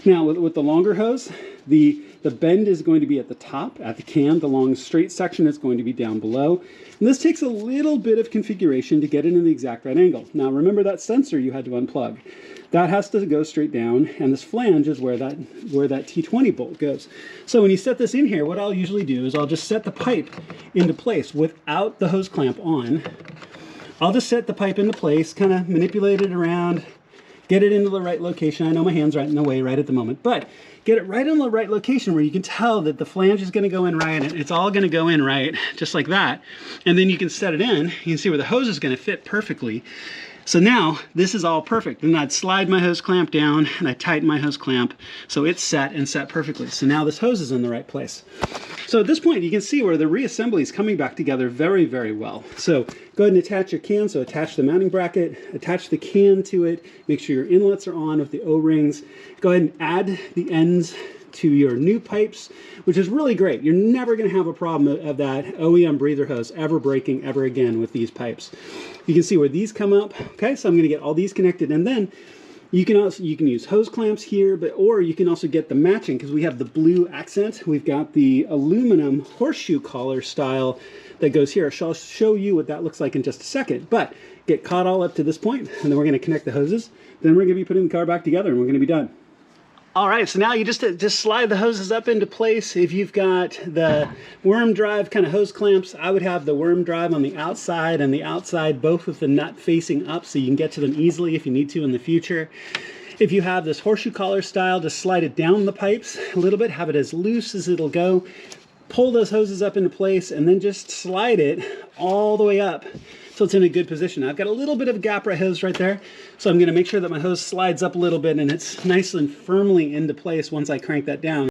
Now with the longer hose, the bend is going to be at the top, at the can. The long straight section is going to be down below. And this takes a little bit of configuration to get it in the exact right angle. Now remember that sensor you had to unplug. That has to go straight down, and this flange is where that T20 bolt goes. So when you set this in here, what I'll usually do is I'll just set the pipe into place without the hose clamp on. I'll just set the pipe into place, kind of manipulate it around, get it into the right location. I know my hand's right in the way right at the moment, but get it right in the right location where you can tell that the flange is going to go in right, and it's all going to go in right, just like that. And then you can set it in. You can see where the hose is going to fit perfectly. So now this is all perfect. And I'd slide my hose clamp down and I tighten my hose clamp so it's set and set perfectly. So now this hose is in the right place. So at this point you can see where the reassembly is coming back together very, very well. So go ahead and attach your can. So attach the mounting bracket, attach the can to it, make sure your inlets are on with the O-rings. Go ahead and add the ends to your new pipes, which is really great. You're never going to have a problem of that OEM breather hose ever breaking ever again with these pipes. You can see where these come up. Okay, so I'm going to get all these connected, and then you can use hose clamps here, or you can also get the matching, because we have the blue accent. We've got the aluminum horseshoe collar style that goes here. I'll show you what that looks like in just a second. But get caught all up to this point, and then we're going to connect the hoses. Then we're going to be putting the car back together, and we're going to be done. All right, so now you just slide the hoses up into place. If you've got the worm drive kind of hose clamps, I would have the worm drive on the outside and the outside both with the nut facing up so you can get to them easily if you need to in the future. If you have this horseshoe collar style, just slide it down the pipes a little bit, have it as loose as it'll go. Pull those hoses up into place and then just slide it all the way up so it's in a good position. I've got a little bit of gap right hose right there, so I'm going to make sure that my hose slides up a little bit and it's nice and firmly into place once I crank that down.